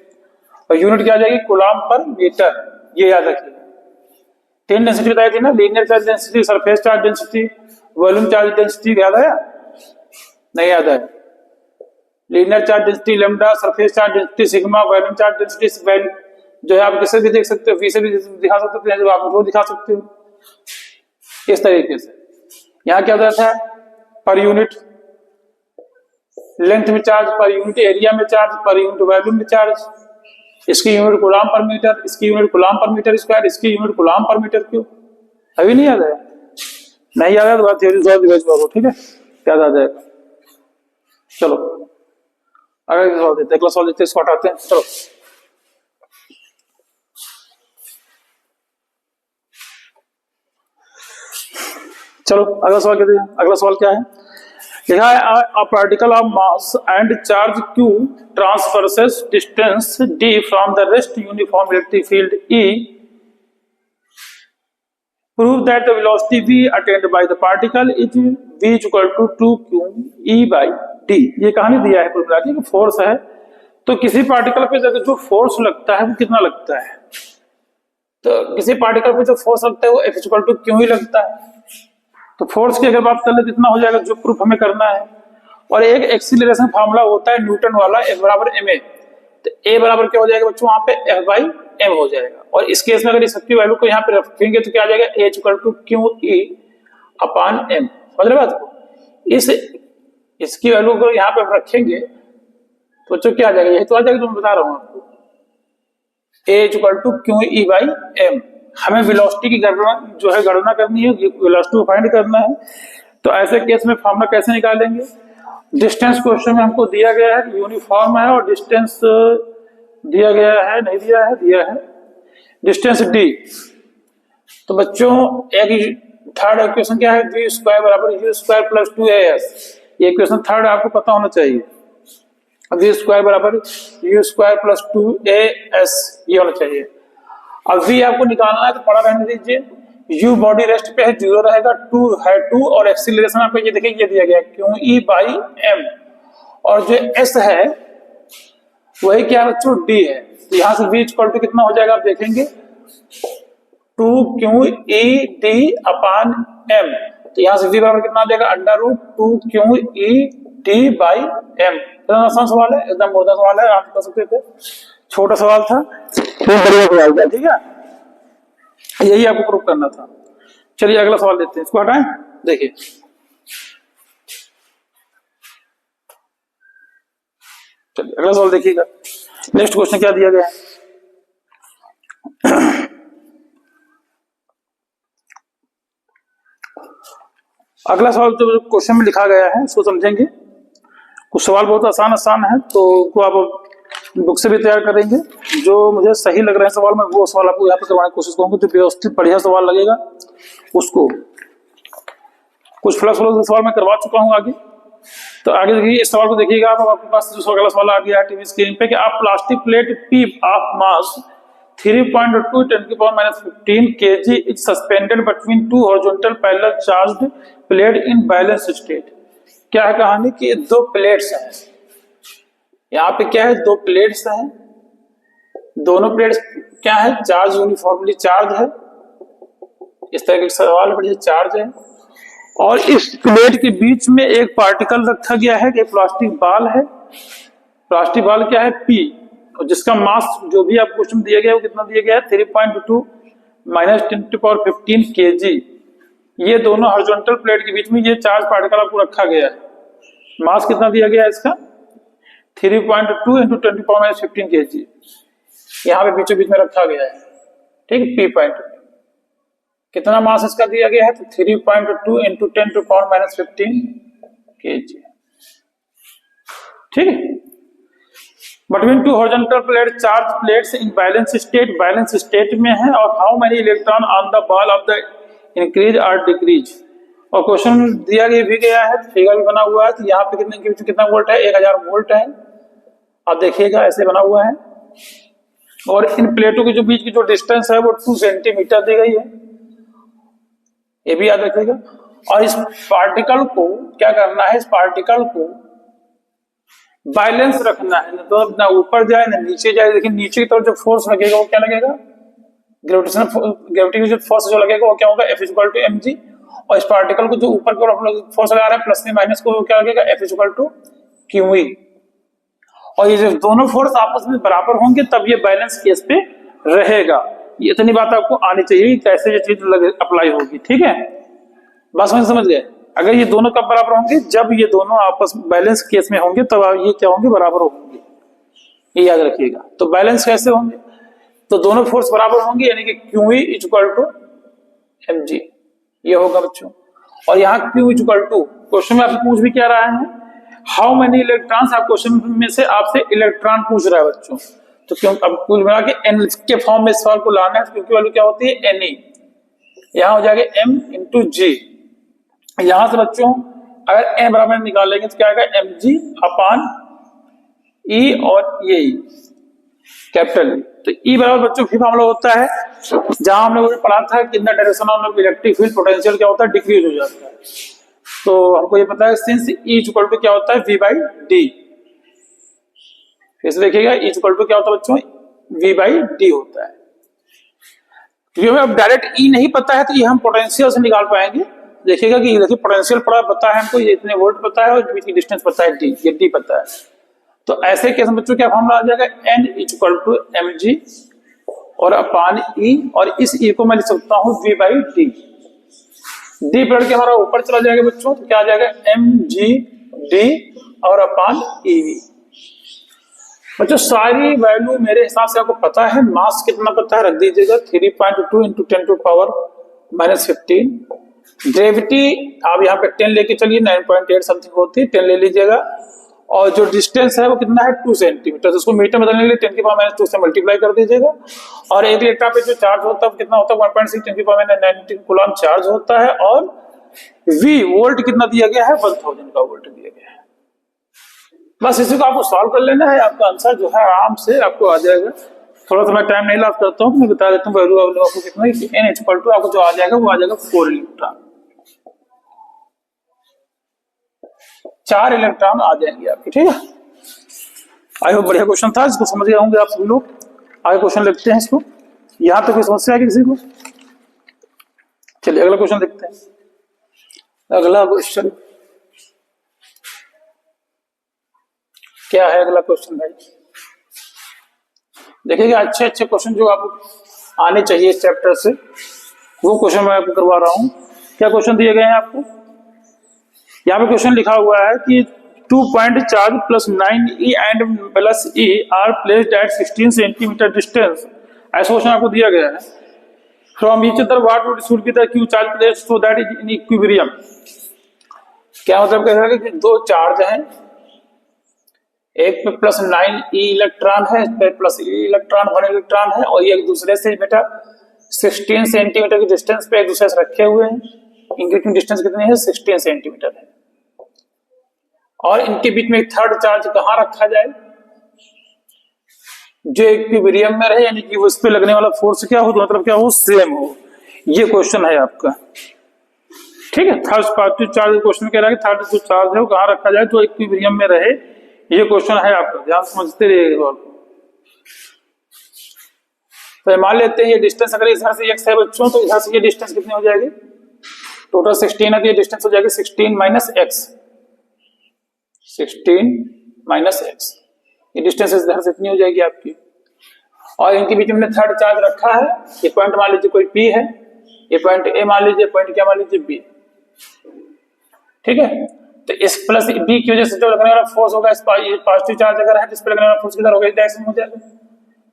और यूनिट क्या आ जाएगी, कूलम्ब पर मीटर, ये याद रखिए। 3 डेंसिटी बताई थी ना, linear charge density, surface charge density, volume charge density, याद है नहीं याद है? Linear charge density lambda, surface charge density sigma, volume charge density जो है आप किससे भी देख सकते हो, वी से भी दिखा सकते हो, आप रो दिखा सकते हो इस तरीके से। यहाँ क्या होता है, पर यूनिट लेंथ में चार्ज, पर यूनिट एरिया में चार्ज, पर यूनिट वॉल्यूम में चार्ज। इसकी यूनिट कूलम्ब पर मीटर, इसकी यूनिट कूलम्ब पर मीटर स्क्वायर, इसकी यूनिट कूलम्ब पर मीटर क्यूब। अभी नहीं याद है? नहीं याद है तो बात थ्योरी सॉल्व डिवाइस करो, ठीक है, याद आ जाएगा। चलो अगला सवाल देते हैं, अगला सवाल देते हैं, इसको हटाते हैं। चलो चलो अगला सवाल कहते हैं। अगला सवाल क्या है, लिखा है a particle of mass and charge q traverses distance d from the rest uniform electric field E, prove that the velocity v attained by the particle is v equal to 2q e by d। ये कहानी दिया है formula की, force है तो किसी particle पे जो फोर्स लगता है वो कितना लगता है, तो किसी पार्टिकल पे जो फोर्स लगता है वो f इक्वल टू क्यू ही लगता है। तो फोर्स की अगर बात कर ले कितना हो जाएगा, जो प्रूफ हमें करना है। और एक एक्सीलरेशन फार्मूला होता है न्यूटन वाला, F बराबर ma, तो a बराबर क्या हो जाएगा बच्चों, वहां पे F बाई m हो जाएगा। और इस केस में अगर इसकी वैल्यू को यहाँ पे रखेंगे तो क्या आ जाएगा, h equal to Q E upon m। समझ रहे बात को, इसकी वैल्यू को यहाँ पे रखेंगे तो बच्चों क्या आ जाएगा, यही तो आ जाएगा जो मैं बता रहा हूँ आपको, h equal to Q E by m। हमें वेलोसिटी की गणना जो है गणना करनी है, वेलोसिटी को फाइंड करना है। तो ऐसे केस में फॉर्मूला कैसे निकालेंगे, डिस्टेंस क्वेश्चन में हमको दिया गया है, यूनिफॉर्म है और डिस्टेंस दिया गया है, नहीं दिया है, दिया है डिस्टेंस d। तो बच्चों एक थर्ड इक्वेशन क्या है, v स्क्वायर बराबर u स्क्वायर प्लस 2as। ये इक्वेशन थर्ड आपको पता होना चाहिए, v स्क्वायर बराबर u स्क्वायर प्लस 2as ये होना चाहिए। अब v आपको निकालना है तो पड़ा रहने दीजिए, u बॉडी रेस्ट पे है 0 रहेगा, 2 है 2 और एक्सीलरेशन आपको ये देखिए ये दिया गया क्यू ई बाई m, और जो s है वही क्या बच्चों d है। तो यहाँ से v इक्वल टू कितना हो जाएगा आप देखेंगे, 2 Q E D upon m। तो यहाँ से v बराबर कितना आ जाएगा, under root 2 Q E D by m। इतना आसान सवाल है, एकदम मोटा सवाल है, आप कर सकते थे, छोटा सवाल था बढ़िया सवाल था, ठीक है, यही आपको प्रूफ करना था। चलिए अगला सवाल देते हैं, इसको हटाएं, देखिए चलिए अगला सवाल देखिएगा। नेक्स्ट क्वेश्चन क्या दिया गया है, अगला सवाल जो क्वेश्चन में लिखा गया है उसको समझेंगे। कुछ सवाल बहुत आसान है तो उनको आप बुक से भी तैयार करेंगे, जो मुझे सही लग रहे हैं सवाल में वो सवाल आपको यहाँ पे करवाने की कोशिश करूंगा, जो व्यवस्थित बढ़िया सवाल लगेगा उसको। कुछ फ्लक्स सवाल मैं करवा चुका हूँ आगे, तो आगे देखिए इस सवाल को देखिएगा आप, आपके पास जो अगला सवाल आ गया टीवी स्क्रीन पे कि आप plastic plate P of mass 3.2 10⁻15 kg is suspended between two horizontal parallel charged plate in balance state. क्या है कहानी कि दो प्लेट्स हैं, यहाँ पे क्या है, दो प्लेट्स हैं, दोनों प्लेट्स क्या है, चार्ज यूनिफॉर्मली चार्ज है, इस तरह के सवाल बढ़िया चार्ज है, और इस प्लेट के बीच में एक पार्टिकल रखा गया है, एक प्लास्टिक बाल है। प्लास्टिक बाल क्या है, P, और जिसका मास जो भी आपको क्वेश्चन दिया गया है वो कितना दिया गया है, 3.2 10⁻15 kg। ये दोनों हॉरिजॉन्टल प्लेट के बीच में ये चार्ज पार्टिकल आपको रखा गया है। मास कितना दिया गया है इसका, 3.2 × 10⁻15 kg, यहाँ पे बीचों बीच में रखा गया है, ठीक है, P पॉइंट। कितना मास इसका दिया गया है, तो 3.2 इंटू 10⁻⁻15 kg। ठीक है। Between two horizontal plate charge plates in balance state में है, और how many electron on the ball of the increase or decrease। और क्वेश्चन दिया गया है, फिगर भी बना हुआ है, तो यहाँ पे कितना वोल्ट है, 1000 वोल्ट है। आप देखिएगा ऐसे बना हुआ है, और इन प्लेटों के जो बीच की जो डिस्टेंस है वो 2 सेंटीमीटर दी गई है, ये भी याद रखिएगा। और इस पार्टिकल को क्या करना है, इस पार्टिकल को बैलेंस रखना है, तो ना ऊपर जाए ना नीचे जाए। लेकिन नीचे की तरफ जो फोर्स लगेगा वो क्या लगेगा, ग्रेविटेशनल फोर्स जो लगेगा वो क्या होगा, F = mg। और इस पार्टिकल को जो ऊपर की तरफ फोर्स लगा रहा है प्लस में माइनस को, वो क्या लगेगा, F = qe। और ये जो दोनों फोर्स आपस में बराबर होंगे तब ये बैलेंस केस पे रहेगा। ये इतनी बात आपको आनी चाहिए कैसे ये चीज अप्लाई होगी। ठीक है, बस समझ गए। अगर ये दोनों कब बराबर होंगे, जब ये दोनों आपस में बैलेंस केस में होंगे तब ये क्या होंगे, बराबर होंगे, ये याद रखिएगा। तो बैलेंस कैसे होंगे, तो दोनों फोर्स बराबर होंगे, यानी कि QE = mg, ये होगा बच्चों। और यहाँ Q = क्वेश्चन में आपसे पूछ भी क्या रहा है, हाउ मेनी इलेक्ट्रॉन्स, आप क्वेश्चन में से आपसे इलेक्ट्रॉन पूछ रहा है बच्चों। तो क्यों अब कुल मिला के n के फॉर्म में सवाल को लाना है, तो क्योंकि वैल्यू क्या होती है, Ne। यहाँ हो जाएगा m × g। यहां से बच्चों अगर n बराबर निकालेंगे तो क्या आएगा, mg/e, और ये कैपिटल E। तो E बराबर बच्चों फिर फॉर्मूला होता है, जहां हमने वो पढ़ा था कि in the direction of electric field potential क्या होता है, डिक्रीज हो जाता है। तो हमको ये पता है सिंस E = क्या होता है, V/d। फिर से देखिएगा E = क्या होता है बच्चों, V/d होता है। क्योंकि हमें अब डायरेक्ट E नहीं पता है तो ये हम पोटेंशियल से निकाल पाएंगे। देखिएगा कि देखिए पोटेंशियल पता है हमको, ये इतने वोल्ट पता है, और बीच की डिस्टेंस पता है d, ये d पता है। तो ऐसे केस में बच्चों क्या फॉर्मूला आ जाएगा, n = mg और अपान e, और इस e को मैं लिख सकता हूं v/d। d पलट के हमारा ऊपर चला जाएगा बच्चों, तो क्या आ जाएगा, mg/d और अपान e। बच्चों सारी वैल्यू मेरे हिसाब से आपको पता है। मास कितना पता है, रख दीजिएगा 3.2 इंटू 10⁻⁻15। ग्रेविटी आप यहाँ पे 10 लेके चलिए, 9.8 समथिंग होती है, 10 ले लीजिएगा। और जो डिस्टेंस है वो कितना है, 2 सेंटीमीटर। उसको मीटर बदलने के लिए 10⁻⁻2 से मल्टीप्लाई कर दीजिएगा। और 1 इलेक्ट्रॉन पे जो चार्ज होता है कितना होता है, 1.6 10⁻⁹ कूलम चार्ज होता है। और V वोल्ट कितना दिया गया है, 1000 का वोल्ट दिया गया है। बस इसी को आपको सॉल्व कर लेना है, आपका आंसर जो है आराम से आपको आ जाएगा। थोड़ा सा मैं टाइम नहीं लॉस करता हूँ, मैं बता देता हूँ वैल्यू आपको कितना है। N = आपको जो आ जाएगा वो आ जाएगा 4 इलेक्ट्रॉन, 4 इलेक्ट्रॉन आ जाएंगे आपके। ठीक है, आई होप बढ़िया क्वेश्चन था, इसको समझ गए होंगे आप सभी लोग। आगे क्वेश्चन लिखते हैं इसको। यहां तक कोई समस्या है किसी को? चलिए अगला क्वेश्चन देखते हैं। अगला क्वेश्चन क्या है, अगला क्वेश्चन भाई देखिएगा। अच्छे क्वेश्चन जो आपको आने चाहिए इस चैप्टर से, वो क्वेश्चन मैं आपको करवा रहा हूं। क्या क्वेश्चन दिए गए हैं आपको, यहाँ पे क्वेश्चन लिखा हुआ है कि 2 point charge plus 9e and plus e are placed at 16 centimetre distance. ऐसा क्वेश्चन आपको दिया गया है। From each other what would should be the Q charge placed so that is in equilibrium. क्या मतलब कह रहा है कि दो चार्ज हैं, एक पे प्लस 9e इलेक्ट्रॉन है, इस पे प्लस e इलेक्ट्रॉन 1 इलेक्ट्रॉन है, और ये एक दूसरे से बेटा 16 सेंटीमीटर की डिस्टेंस पे एक दूसरे से रखे हुए हैं। इनकी डिस्टेंस कितनी है, 16 सेंटीमीटर है। और इनके बीच में एक थर्ड चार्ज कहां रखा जाए जो इक्विलिब्रियम में रहे, यानी कि उस पे लगने वाला फोर्स क्या हो, तो मतलब क्या हो, सेम हो। ये क्वेश्चन है आपका। ठीक है, थर्ड पॉजिटिव चार्ज क्वेश्चन कह रहा है कि थर्ड जो चार्ज है वो कहां रखा जाए तो इक्विलिब्रियम में रहे। ये क्वेश्चन है आपका, ध्यान समझते रहिएगा। तो मान लेते हैं ये डिस्टेंस अगर इधर से x है बच्चों, तो इधर से ये डिस्टेंस कितनी हो जाएगी, टोटल 16 है, तो ये डिस्टेंस हो जाएगी 16 माइनस x। 16 माइनस x, ये डिस्टेंस इधर से इतनी हो जाएगी आपकी। और इनके बीच में थर्ड चार्ज रखा है। ये पॉइंट मान लीजिए कोई P है, ये पॉइंट A मान लीजिए, पॉइंट क्या मान लीजिए B। ठीक है, तो इस प्लस B की वजह से जो लगने वाला फोर्स होगा, इस पॉजिटिव चार्ज अगर है जिस पे लगने वाला फोर्स किधर होगा, इस डायरेक्शन में हो जाएगा।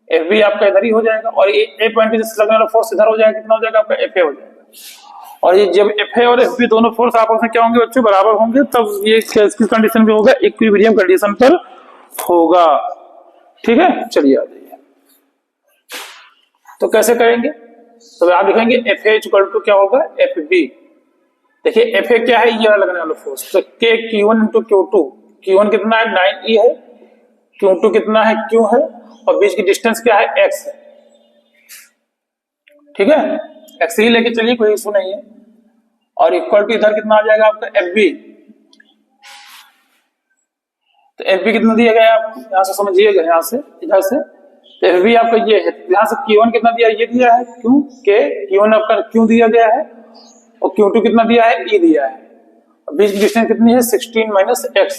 FB आपका इधर ही हो जाएगा, और A पॉइंट पे जिससे लगने वाला फोर्स इधर हो जाएगा, कितना हो जाएगा आपका FA हो जाएगा। और ये जब एफ ए और एफ बी दोनों फोर्स आपस में क्या होंगे बच्चों, बराबर होंगे, तब ये किस कंडीशन पे होगा, इक्विलिब्रियम कंडीशन पर होगा। ठीक है, चलिए आ जाइए। तो कैसे करेंगे, तो आप लिखेंगे एफ ए इक्वल टू क्या होगा, एफ बी। देखिए एफ ए क्या है, ये वाला लगने वाला फोर्स, तो के Q1 इंटू Q2, Q1 कितना है 9E है, Q2 कितना है Q है, और बीच की डिस्टेंस क्या है x है। ठीक है, x ही लेके चलिए, कोई इशू नहीं है। और इक्वल टू इधर कितना आ जाएगा आपका एफ बी, तो एफ बी कितना दिया गया है आपको, यहां से समझिएगा, यहां से इधर से, तो एफ बी आपका ये है, यहां से Q1 कितना दिया, ये दिया है, क्यों के Q1 आपका क्यों दिया गया है, और Q2 कितना दिया है, E दिया है, और बीच की डिस्टेंस कितनी है 16 माइनस x,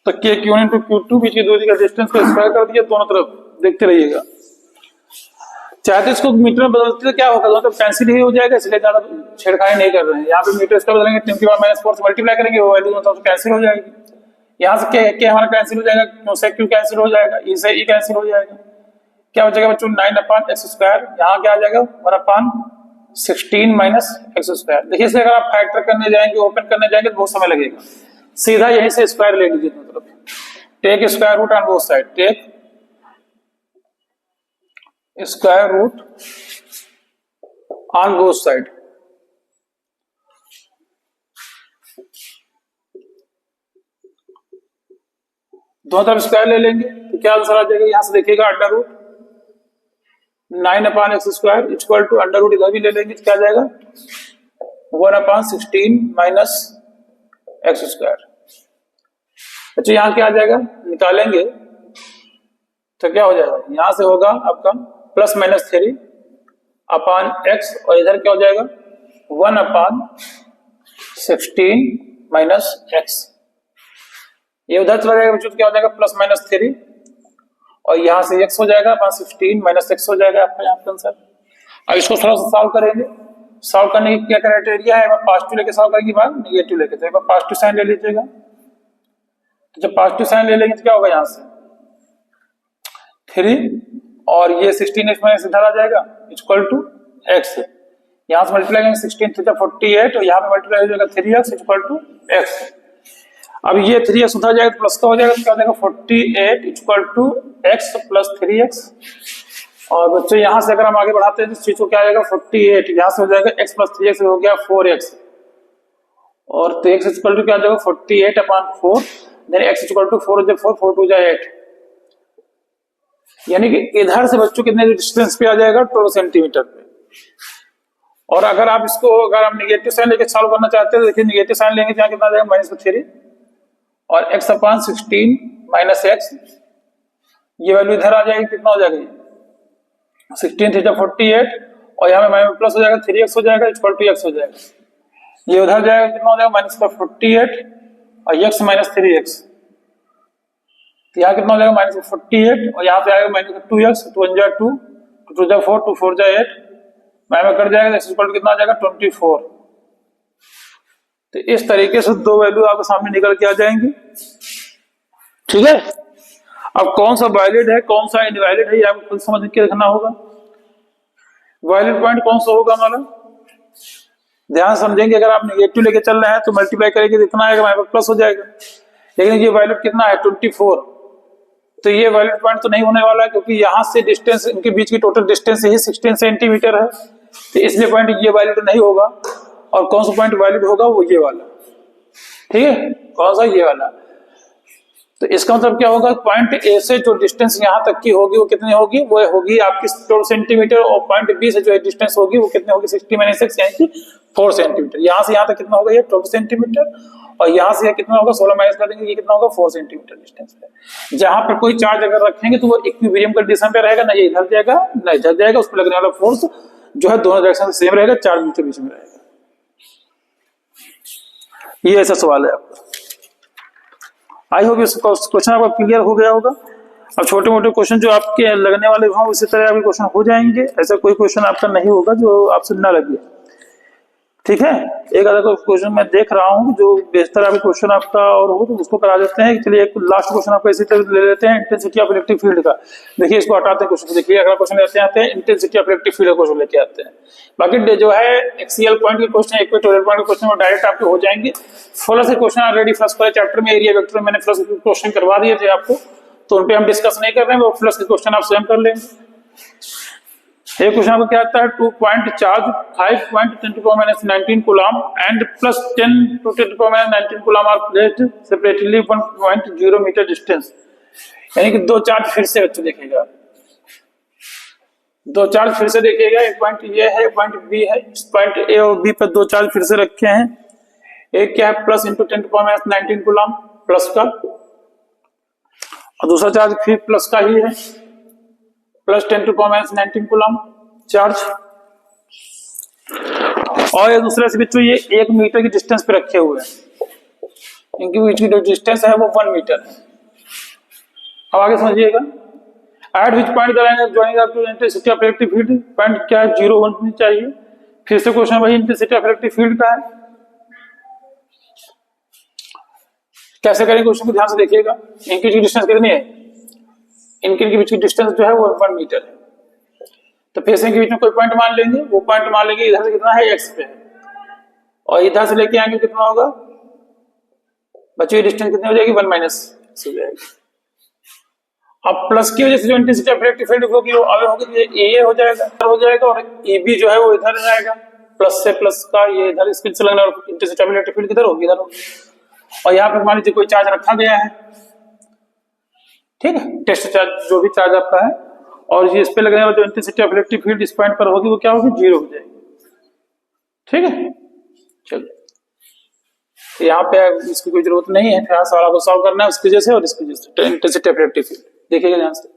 तो के Q1 इंटू Q2 बीच की दूरी का डिस्टेंस को स्क्वायर कर दिया दोनों तरफ, देखते रहिएगा। चाहे तो इसको मीटर में बदलते तो क्या होगा, दोनों तरफ कैंसिल ही हो जाएगा, इसलिए ज्यादा छेड़खानी नहीं कर रहे हैं। यहाँ पे मीटर इसका बदलेंगे 10 की पावर माइनस 4 से मल्टीप्लाई करेंगे, वो वैल्यू दोनों तरफ कैंसिल हो जाएगी। यहाँ से के हमारा कैंसिल हो जाएगा, क्यों से क्यू कैंसिल हो जाएगा, ई से ई कैंसिल हो जाएगा, क्या बचेगा बच्चों 9/x², यहाँ क्या आ जाएगा 1/16 माइनस x²। देखिए इसे अगर आप फैक्टर करने जाएंगे, ओपन करने जाएंगे तो बहुत समय लगेगा, सीधा यहीं से स्क्वायर ले लीजिए दोनों तरफ, take square root on both side, take square root on both side. दोनों तरफ स्क्वायर ले लेंगे तो क्या आंसर आ जाएगा, यहां से देखिएगा under root 9/x² equal to under root, इधर भी ले लेंगे तो क्या आ जाएगा 1/16 माइनस x²। अच्छा यहाँ क्या आ जाएगा, निकालेंगे तो क्या हो जाएगा, यहां से होगा आपका प्लस माइनस 3/x, और इधर क्या हो जाएगा 1/16 माइनस x। ये उधर चला जाएगा बच्चों, तो क्या हो जाएगा प्लस माइनस 3, और यहां से x हो जाएगा 16 माइनस x हो जाएगा आपका यहाँ पर आंसर। अब इसको थोड़ा सा सॉल्व करेंगे, सॉल्व करने की क्या क्राइटेरिया है, पॉजिटिव लेके सॉल्व करेंगे, बाद नेगेटिव लेके, तो एक बार पॉजिटिव साइन ले लीजिएगा। तो जब पॉजिटिव साइन ले लेंगे तो क्या होगा, यहाँ से 3 और ये 16x माइनस इधर आ जाएगा इक्वल टू x, यहां से मल्टीप्लाई करेंगे 16 3 48, और यहाँ पे मल्टीप्लाई हो जाएगा 3x इक्वल टू x। अब ये 3x उधर जाएगा तो प्लस का हो जाएगा, तो क्या हो जाएगा 48 equal to x plus 3x। और बच्चों यहाँ से अगर हम आगे बढ़ाते हैं तो चीज को क्या आ जाएगा 48, यहाँ से हो जाएगा x प्लस 3x हो गया 4x, और तो x इक्वल टू क्या आ जाएगा 48/4, देन x इक्वल टू 4 4 2 8, यानी कि इधर से बच्चों कितने डिस्टेंस पे आ जाएगा 12 सेंटीमीटर पे। और अगर आप इसको अगर आप निगेटिव साइन लेके सॉल्व करना चाहते हैं, देखिए निगेटिव साइन लेंगे तो कितना आ जाएगा -3, और x/16 माइनस x, ये वैल्यू इधर आ जाएगी, कितना हो जाएगा 16 3 48, और यहाँ में प्लस हो जाएगा 3x हो जाएगा इक्वल टू x हो जाएगा, ये उधर जाएगा कितना हो जाएगा -48, और x माइनस 3x, तो यहाँ कितना हो जाएगा -48, और यहाँ पे आएगा -2x, 2 1 2 2 4 2 4 8, में कट जाएगा, x इक्वल टू कितना आ जाएगा 24। तो इस तरीके से दो वैल्यू आपके सामने निकल के आ जाएंगे। ठीक है, अब कौन सा वैलिड है कौन सा इनवैलिड है ये आपको खुद समझ के रखना होगा। वैलिड पॉइंट कौन सा होगा हमारा, ध्यान समझेंगे, अगर आप नेगेटिव लेके चल रहे हैं तो मल्टीप्लाई करेंगे तो इतना आएगा, हमारे पास प्लस हो जाएगा, लेकिन ये वैलिड कितना है 24, तो ये वैलिड पॉइंट तो नहीं होने वाला है, क्योंकि यहां से डिस्टेंस इनके बीच की टोटल डिस्टेंस ही 16 सेंटीमीटर है, तो इसलिए पॉइंट ये वैलिड नहीं होगा। और कौन सा पॉइंट वैलिड होगा, वो ये वाला। ठीक है, कौन सा, ये वाला। तो इसका मतलब क्या होगा, पॉइंट ए से जो डिस्टेंस यहां तक की होगी वो कितनी होगी, वो होगी आपकी 12 सेंटीमीटर, और पॉइंट बी से जो डिस्टेंस होगी वो कितनी होगी 60 - 6 यानी कि 4 सेंटीमीटर। यहां से यहां तक कितना होगा, ये 12 सेंटीमीटर, और यहां से कितना होगा 16 माइनस कर देंगे, ये कितना होगा 4 सेंटीमीटर डिस्टेंस है। जहां पर कोई चार्ज अगर रखेंगे तो वो इक्विलिब्रियम कंडीशन पे रहेगा, ना ये इधर जाएगा ना इधर जाएगा, उस पर लगने वाला फोर्स जो है दोनों डायरेक्शन से सेम रहेगा, चार्ज बीच में रहेगा। ये ऐसा सवाल है आपका। आई होप इस क्वेश्चन आपका क्लियर हो गया होगा। अब छोटे मोटे क्वेश्चन जो आपके लगने वाले हों उसी तरह आपके क्वेश्चन हो जाएंगे, ऐसा कोई क्वेश्चन आपका नहीं होगा जो आपसे ना लगे। ठीक है। एक अगर क्वेश्चन मैं देख रहा हूँ जो बेहतर अभी क्वेश्चन आपका और हो तो उसको करा देते हैं। चलिए एक लास्ट क्वेश्चन आपका इसी तरह ले लेते हैं, इंटेंसिटी ऑफ इलेक्ट्रिक फील्ड का। देखिए इसको हटाते हैं क्वेश्चन, देखिए अगला क्वेश्चन लेते आते हैं, इंटेंसिटी ऑफ इलेक्ट्रिक फील्ड का क्वेश्चन लेके आते हैं। बाकी जो है एक्सियल पॉइंट के क्वेश्चन, इक्वेटोरियल पॉइंट के क्वेश्चन वो डायरेक्ट आपके हो जाएंगे। फॉलो से क्वेश्चन ऑलरेडी फर्स्ट वाले चैप्टर में एरिया वेक्टर में मैंने फर्स्ट क्वेश्चन करवा दिए थे आपको, तो उन पे हम डिस्कस नहीं कर रहे हैं, वो प्लस के क्वेश्चन आप स्वयं कर लेंगे। ये क्वेश्चन आपको क्या आता है, 2 point charge 5.10⁻19 coulomb and plus 10⁻19 coulomb are placed separately 1.0 metre distance. यानी कि दो चार्ज फिर से बच्चे देखेगा, दो चार्ज फिर से देखिएगा, एक पॉइंट ये है, एक पॉइंट बी है। इस पॉइंट ए और बी पर दो चार्ज फिर से रखे हैं। एक क्या है प्लस इंटू 10⁻19 कूलम प्लस का, और दूसरा चार्ज फिर प्लस का ही है, प्लस 10⁻19 कूलम चार्ज। और ये दूसरे से बच्चों ये 1 मीटर की डिस्टेंस पे रखे हुए हैं, इनकी बीच की जो डिस्टेंस है वो 1 मीटर है। अब आगे समझिएगा, at which point the line joining up to intensity of electric field, point क्या है 0 होनी चाहिए। फिर से क्वेश्चन वही इंटेंसिटी ऑफ इलेक्ट्रिक फील्ड का है। कैसे करेंगे क्वेश्चन को ध्यान से देखिएगा। इनकी जो डिस्टेंस कितनी है, इनके बीच की डिस्टेंस जो है वो 1 मीटर है। तो फिर से इनके बीच में कोई पॉइंट मान लेंगे, वो पॉइंट मान लेंगे इधर से कितना है x पे है, और इधर से लेके आएंगे कितना होगा बच्चों, ये डिस्टेंस कितनी हो जाएगी 1 माइनस x हो जाएगी। अब प्लस की वजह से जो इंटेंसिटी ऑफ इलेक्ट्रिक फील्ड होगी वो आगे होगी, तो ये हो जाएगा और AB जो है वो इधर जाएगा, प्लस से प्लस का ये इधर इसके से लगना, और इंटेंसिटी ऑफ इलेक्ट्रिक फील्ड किधर होगी, इधर होगी। और यहाँ पे मान लीजिए कोई चार्ज रखा गया है, ठीक है, टेस्ट चार्ज जो भी चार्ज आपका है, और ये इस पे लगने वाला जो इंटेंसिटी ऑफ इलेक्ट्रिक फील्ड इस पॉइंट पर होगी वो क्या होगी, 0 हो जाएगी। ठीक है, चलिए तो यहाँ पे इसकी कोई जरूरत नहीं है, फिर सवाल को सॉल्व करना है उसकी वजह से और इसकी वजह से इंटेंसिटी ऑफ इलेक्ट्रिक फील्ड देखिएगा ध्यान से।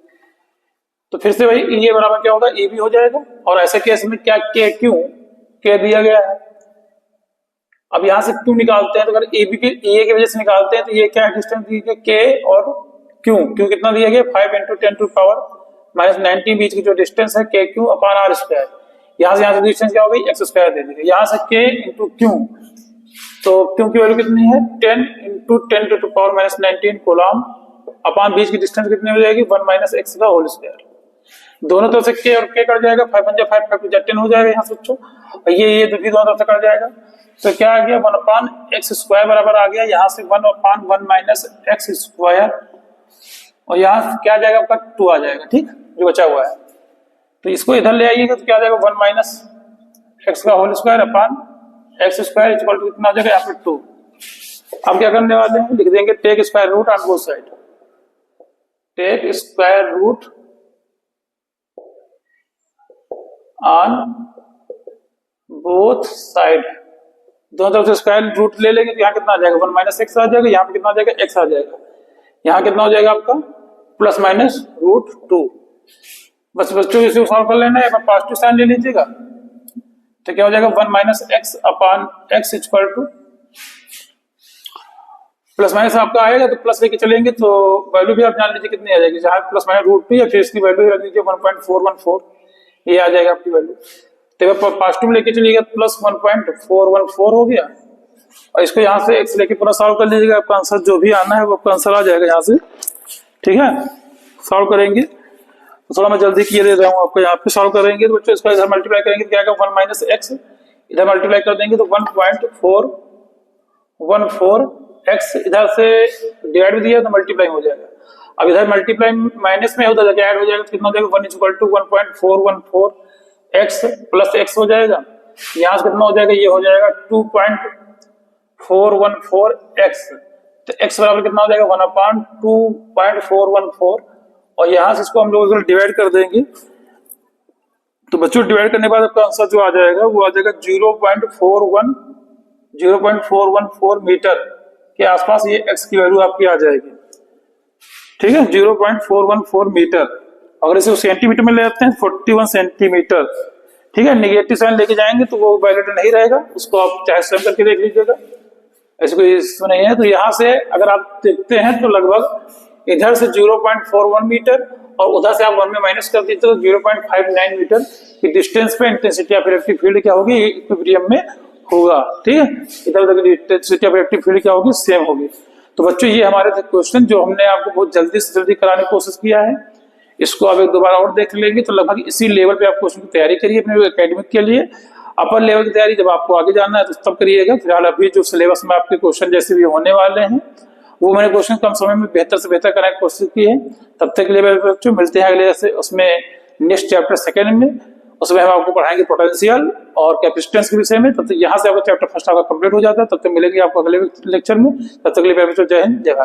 तो फिर से वही ये बराबर क्या होगा, ए भी हो जाएगा। और ऐसे केस में क्या के क्यू के दिया गया है, अब यहाँ से क्यू निकालते हैं, तो अगर ए बी के ए की वजह से निकालते हैं तो ये क्या डिस्टेंस दी गई के और क्यू, क्यू कितना दिया गया 5 × 10⁻⁻19 बीच की जो डिस्टेंस है के क्यू अपॉन आर स्क्वायर। यहाँ से डिस्टेंस क्या हो गई x स्क्वायर दे दी, यहाँ से k × क्यू, तो क्यू की वैल्यू कितनी है 10 × 10⁻19 कूलम अपॉन बीच की डिस्टेंस कितनी हो जाएगी 1 - x का होल स्क्वायर। दोनों तरफ से k और k कट जाएगा, 5 × 5 5 × 10 हो जाएगा यहाँ से बच्चों, और ये भी दोनों तरफ से कट जाएगा। तो क्या आ गया 1/x स्क्वायर बराबर आ गया यहाँ से 1/1 - x स्क्वायर, और यहाँ से क्या आ जाएगा आपका 2 आ जाएगा, ठीक जो बचा हुआ है। तो इसको इधर ले आइएगा तो क्या आ जाएगा 1 - x का whole square upon x square equal to कितना आ जाएगा यहाँ पे 2। अब क्या करने वाले हैं, लिख देंगे take square root on both side, take square root on both side, दोनों तरफ से स्क्वायर रूट ले लेंगे तो यहाँ कितना आ जाएगा 1 - x आ जाएगा, यहाँ पे कितना आ जाएगा x आ जाएगा, यहाँ कितना हो जाएगा आपका ±√2। बस बच्चों इसे सॉल्व कर लेना है, पॉजिटिव साइन ले लीजिएगा तो क्या हो जाएगा 1 - x upon x equal two plus minus आपका आएगा तो प्लस लेके चलेंगे तो वैल्यू भी आप जान लीजिए कितनी आ जाएगी, जहाँ ±√2 या फिर इसकी वैल्यू रख दीजिए 1.414, ये आ जाएगा आपकी वैल्यू। तो पॉजिटिव लेके चलिएगा प्लस 1.414 हो गया, और इसको यहाँ से x लेके पूरा सॉल्व कर लीजिएगा, आपका आंसर जो भी आना है वो आपका आंसर आ जाएगा यहाँ से। ठीक है, सॉल्व करेंगे तो थोड़ा मैं जल्दी किए दे रहा हूँ आपको, यहाँ पे सॉल्व करेंगे तो बच्चों इसका इधर मल्टीप्लाई करेंगे तो क्या आएगा 1 - x, इधर मल्टीप्लाई कर देंगे तो 1.414x, इधर से डिवाइड दिया तो मल्टीप्लाई हो जाएगा। अब इधर मल्टीप्लाई माइनस में उधर ऐड हो जाएगा तो कितना हो जाएगा 1 = 1.414x प्लस x हो जाएगा, यहाँ से कितना हो जाएगा, ये हो जाएगा 2.414x, तो x बराबर कितना हो जाएगा 1/2.414, और यहाँ से इसको हम लोग डिवाइड कर देंगे तो बच्चों डिवाइड करने के बाद आपका आंसर जो आ जाएगा वो आ जाएगा 0.414 मीटर के आसपास ये x की वैल्यू आपकी आ जाएगी। ठीक है, 0.414 मीटर। अगर इसे सेंटीमीटर में ले आते हैं 41 सेंटीमीटर। ठीक है, नेगेटिव साइन लेके जाएंगे तो वो वैलिड नहीं रहेगा, उसको आप चाहे स्वयं करके देख लीजिएगा, ऐसे कोई इश्यू नहीं है। तो यहाँ से अगर आप देखते हैं तो लगभग इधर से 0.41 मीटर और उधर से आप 1 में माइनस कर दीजिए तो 0.59 मीटर की डिस्टेंस पे इंटेंसिटी ऑफ इलेक्ट्रिक फील्ड क्या होगी इक्विलिब्रियम में होगा। ठीक है, इधर उधर इलेक्ट्रिसिटी ऑफ इलेक्ट्रिक फील्ड क्या होगी, सेम होगी। तो बच्चों ये हमारे थे क्वेश्चन जो हमने आपको बहुत जल्दी से जल्दी कराने की कोशिश किया है। इसको आप एक दोबारा और देख लेंगे तो लगभग इसी लेवल पे आप क्वेश्चन की तैयारी करिए अपने एकेडमिक के लिए। अपर लेवल की तैयारी जब आपको आगे जाना है तो तब करिएगा। फिलहाल अभी जो सिलेबस में आपके क्वेश्चन जैसे भी होने वाले हैं वो मैंने क्वेश्चन कम समय में बेहतर से बेहतर कराने की कोशिश की है। तब तक के लिए बच्चों मिलते हैं अगले से उसमें नेक्स्ट चैप्टर सेकेंड में। उसमें हम आपको पढ़ाएंगे पोटेंशियल और कैपेसिटेंस के विषय में। तब तक यहाँ से आपका चैप्टर फर्स्ट आपका कंप्लीट हो जाता है। तब तक मिलेंगे आपको अगले लेक्चर में। तब तक के लिए बच्चों जय हिंद जय भारत।